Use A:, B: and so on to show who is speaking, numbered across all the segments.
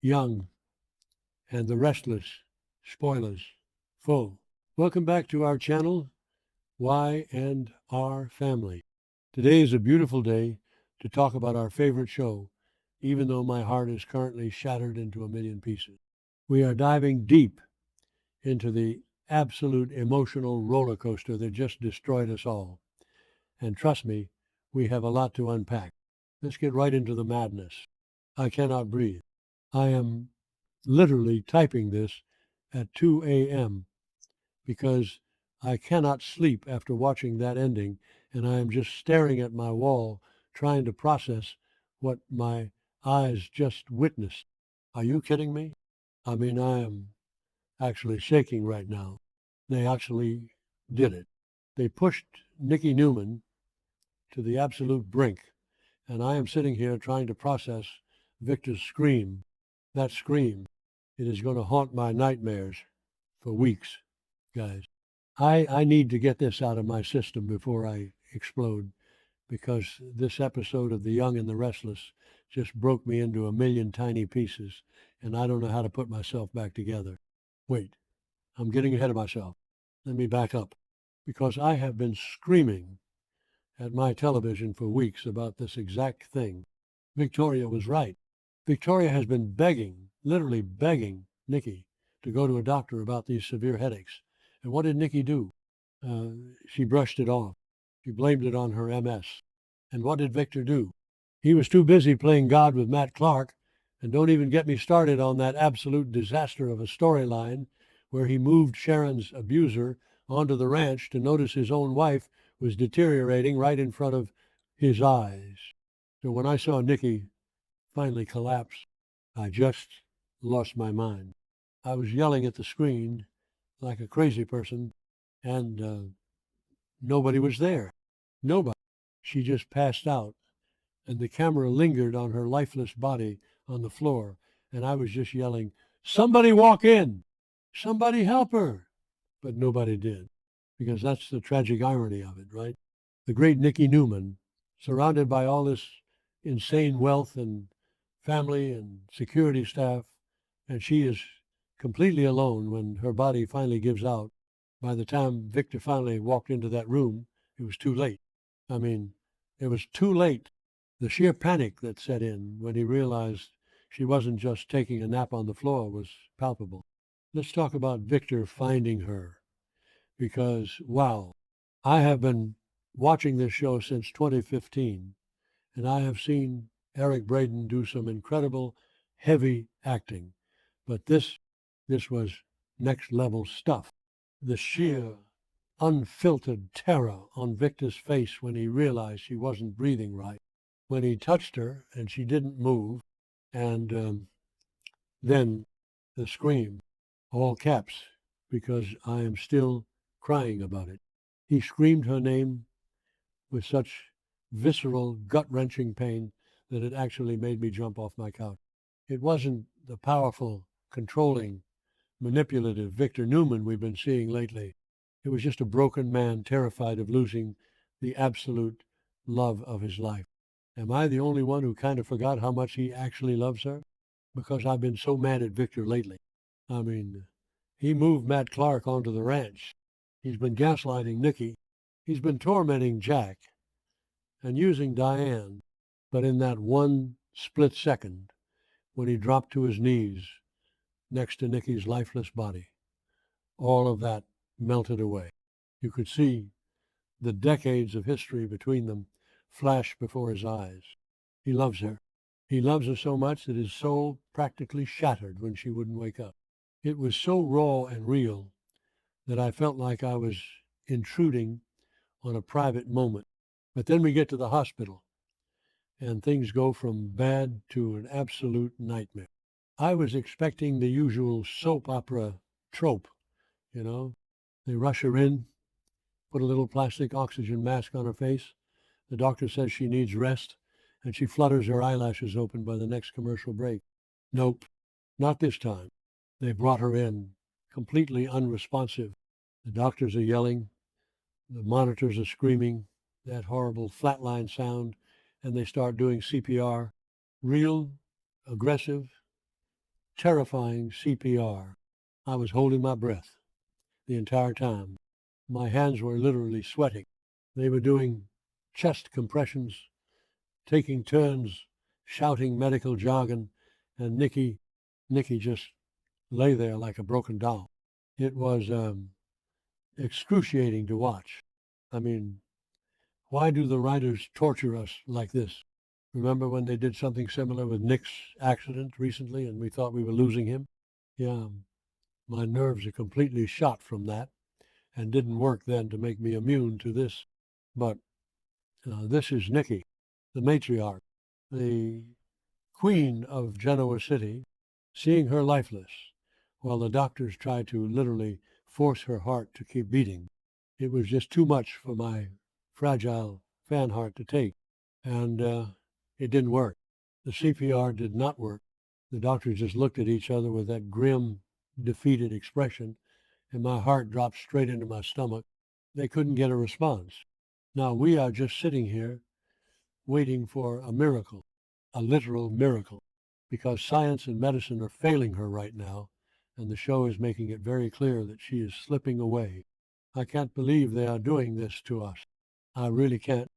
A: Young and the Restless, spoilers, full. Welcome back to our channel, Y and R Family. Today is a beautiful day to talk about our favorite show, even though my heart is currently shattered into a million pieces. We are diving deep into the absolute emotional roller coaster that just destroyed us all. And trust me, we have a lot to unpack. Let's get right into the madness. I cannot breathe. I am literally typing this at 2 a.m. because I cannot sleep after watching that ending, and I am just staring at my wall trying to process what my eyes just witnessed. Are you kidding me? I mean, I am actually shaking right now. They actually did it. They pushed Nikki Newman to the absolute brink, and I am sitting here trying to process Victor's scream. That scream, it is going to haunt my nightmares for weeks, guys. I need to get this out of my system before I explode, because this episode of The Young and the Restless just broke me into a million tiny pieces, and I don't know how to put myself back together. Wait, I'm getting ahead of myself. Let me back up, because I have been screaming at my television for weeks about this exact thing. Victoria was right. Victoria has been begging, literally begging, Nikki to go to a doctor about these severe headaches. And what did Nikki do? Uh, she brushed it off. She blamed it on her MS. And what did Victor do? He was too busy playing God with Matt Clark. And don't even get me started on that absolute disaster of a storyline where he moved Sharon's abuser onto the ranch to notice his own wife was deteriorating right in front of his eyes. So when I saw Nikki finally collapse, I just lost my mind. I was yelling at the screen like a crazy person, and nobody was there. Nobody. She just passed out, and the camera lingered on her lifeless body on the floor, and I was just yelling, "Somebody walk in! Somebody help her!" But nobody did, because that's the tragic irony of it, right? The great Nikki Newman, surrounded by all this insane wealth and family and security staff, and she is completely alone when her body finally gives out. By the time Victor finally walked into that room, it was too late. I mean, it was too late. The sheer panic that set in when he realized she wasn't just taking a nap on the floor was palpable. Let's talk about Victor finding her, because, wow, I have been watching this show since 2015, and I have seen Eric Braeden do some incredible, heavy acting. But this was next level stuff. The sheer, unfiltered terror on Victor's face when he realized she wasn't breathing right, when he touched her and she didn't move, and then the scream, all caps, because I am still crying about it. He screamed her name with such visceral, gut-wrenching pain that it actually made me jump off my couch. It wasn't the powerful, controlling, manipulative Victor Newman we've been seeing lately. It was just a broken man terrified of losing the absolute love of his life. Am I the only one who kind of forgot how much he actually loves her? Because I've been so mad at Victor lately. I mean, he moved Matt Clark onto the ranch. He's been gaslighting Nikki. He's been tormenting Jack and using Diane. But in that one split second, when he dropped to his knees next to Nikki's lifeless body, all of that melted away. You could see the decades of history between them flash before his eyes. He loves her. He loves her so much that his soul practically shattered when she wouldn't wake up. It was so raw and real that I felt like I was intruding on a private moment. But then we get to the hospital, and things go from bad to an absolute nightmare. I was expecting the usual soap opera trope, you know. They rush her in, put a little plastic oxygen mask on her face. The doctor says she needs rest, and she flutters her eyelashes open by the next commercial break. Nope, not this time. They brought her in, completely unresponsive. The doctors are yelling, the monitors are screaming, that horrible flatline sound, and they start doing CPR. Real, aggressive, terrifying CPR. I was holding my breath the entire time. My hands were literally sweating. They were doing chest compressions, taking turns, shouting medical jargon, and Nikki just lay there like a broken doll. It was excruciating to watch. I mean, why do the writers torture us like this? Remember when they did something similar with Nick's accident recently and we thought we were losing him? Yeah, my nerves are completely shot from that and didn't work then to make me immune to this. But this is Nikki, the matriarch, the queen of Genoa City, seeing her lifeless while the doctors tried to literally force her heart to keep beating. It was just too much for my fragile fan heart to take, and it didn't work. The CPR did not work. The doctors just looked at each other with that grim, defeated expression, and my heart dropped straight into my stomach. They couldn't get a response. Now we are just sitting here waiting for a miracle, a literal miracle, because science and medicine are failing her right now, and the show is making it very clear that she is slipping away. I can't believe they are doing this to us. I really can't.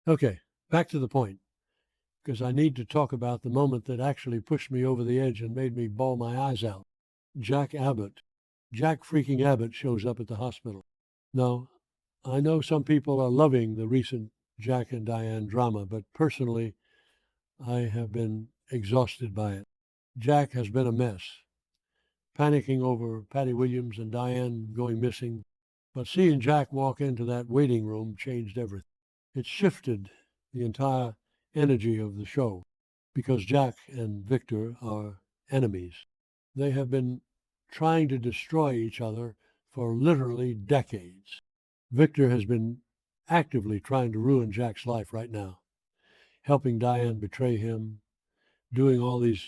A: Okay, back to the point, because I need to talk about the moment that actually pushed me over the edge and made me bawl my eyes out. Jack freaking Abbott shows up at the hospital. Now, I know some people are loving the recent Jack and Diane drama, but personally, I have been exhausted by it. Jack has been a mess, panicking over Patty Williams and Diane going missing, but seeing Jack walk into that waiting room changed everything. It shifted the entire energy of the show, because Jack and Victor are enemies. They have been trying to destroy each other for literally decades. Victor has been actively trying to ruin Jack's life right now, helping Diane betray him, doing all these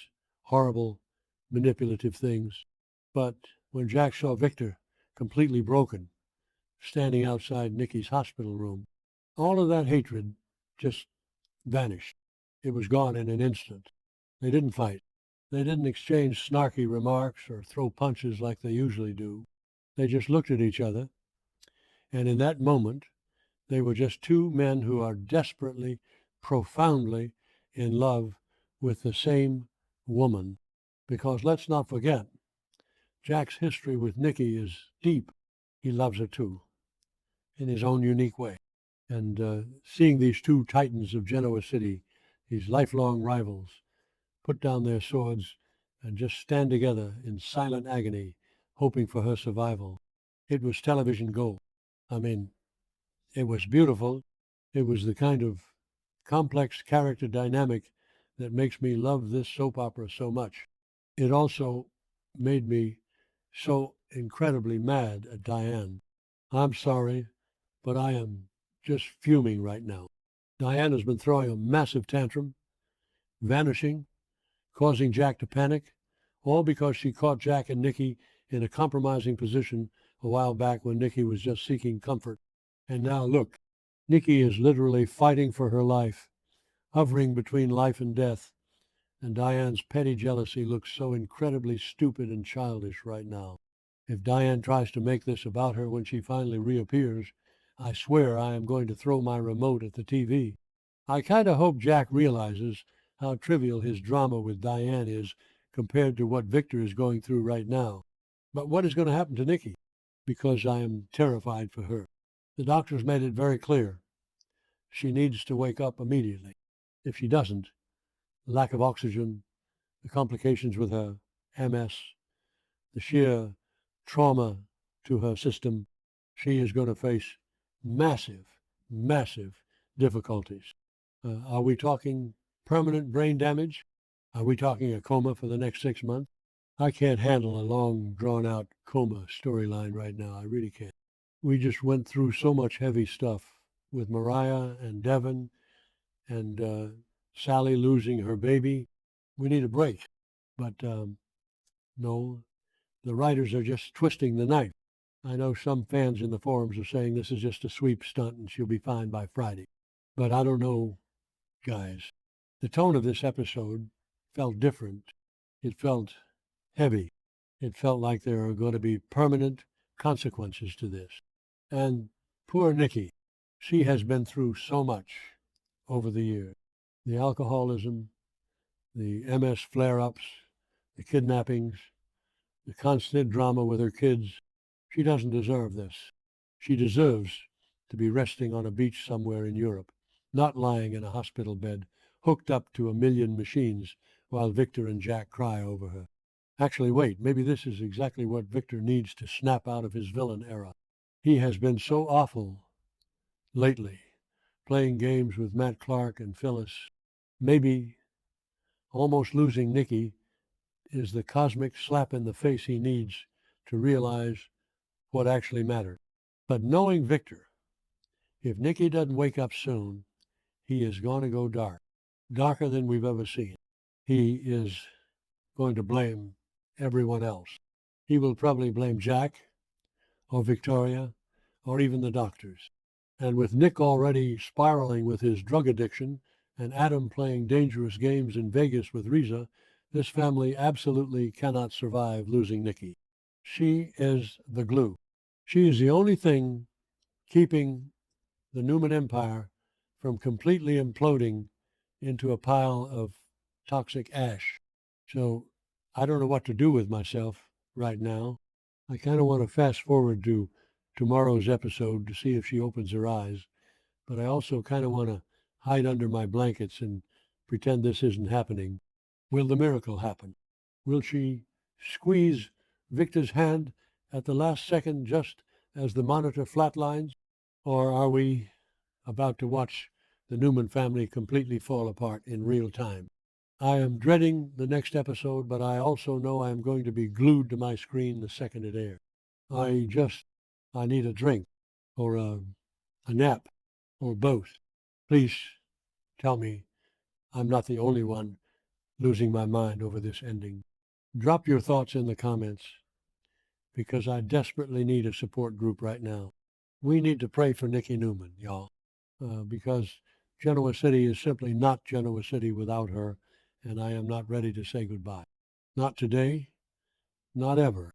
A: horrible, manipulative things. But when Jack saw Victor completely broken, standing outside Nikki's hospital room, all of that hatred just vanished. It was gone in an instant. They didn't fight. They didn't exchange snarky remarks or throw punches like they usually do. They just looked at each other, and in that moment, they were just two men who are desperately, profoundly in love with the same woman. Because let's not forget, Jack's history with Nikki is deep. He loves her too, in his own unique way. And seeing these two titans of Genoa City, these lifelong rivals, put down their swords and just stand together in silent agony, hoping for her survival, it was television gold. I mean, it was beautiful. It was the kind of complex character dynamic that makes me love this soap opera so much. It also made me so incredibly mad at Diane. I'm sorry, but I am just fuming right now. Diane has been throwing a massive tantrum, vanishing, causing Jack to panic, all because she caught Jack and Nikki in a compromising position a while back when Nikki was just seeking comfort. And now look, Nikki is literally fighting for her life, hovering between life and death, and Diane's petty jealousy looks so incredibly stupid and childish right now. If Diane tries to make this about her when she finally reappears, I swear I am going to throw my remote at the TV. I kind of hope Jack realizes how trivial his drama with Diane is compared to what Victor is going through right now. But what is going to happen to Nikki? Because I am terrified for her. The doctors made it very clear. She needs to wake up immediately. If she doesn't, the lack of oxygen, the complications with her MS, the sheer trauma to her system, she is going to face massive, massive difficulties. Are we talking permanent brain damage? Are we talking a coma for the next 6 months? I can't handle a long, drawn-out coma storyline right now. I really can't. We just went through so much heavy stuff with Mariah and Devin and Sally losing her baby. We need a break. But no, the writers are just twisting the knife. I know some fans in the forums are saying this is just a sweep stunt and she'll be fine by Friday. But I don't know, guys. The tone of this episode felt different. It felt heavy. It felt like there are going to be permanent consequences to this. And poor Nikki, she has been through so much over the years. The alcoholism, the MS flare-ups, the kidnappings, the constant drama with her kids. She doesn't deserve this. She deserves to be resting on a beach somewhere in Europe, not lying in a hospital bed, hooked up to a million machines while Victor and Jack cry over her. Actually, wait, maybe this is exactly what Victor needs to snap out of his villain era. He has been so awful lately, playing games with Matt Clark and Phyllis. Maybe almost losing Nikki is the cosmic slap in the face he needs to realize what actually matters. But knowing Victor, if Nikki doesn't wake up soon, he is going to go dark, darker than we've ever seen. He is going to blame everyone else. He will probably blame Jack or Victoria or even the doctors. And with Nick already spiraling with his drug addiction and Adam playing dangerous games in Vegas with Riza, this family absolutely cannot survive losing Nikki. She is the glue. She is the only thing keeping the Newman Empire from completely imploding into a pile of toxic ash. So I don't know what to do with myself right now. I kind of want to fast forward to tomorrow's episode to see if she opens her eyes, but I also kind of want to hide under my blankets and pretend this isn't happening. Will the miracle happen? Will she squeeze Victor's hand at the last second just as the monitor flatlines? Or are we about to watch the Newman family completely fall apart in real time? I am dreading the next episode, but I also know I am going to be glued to my screen the second it airs. I need a drink or a nap or both. Please tell me I'm not the only one losing my mind over this ending. Drop your thoughts in the comments because I desperately need a support group right now. We need to pray for Nikki Newman, y'all, because Genoa City is simply not Genoa City without her, and I am not ready to say goodbye. Not today, not ever.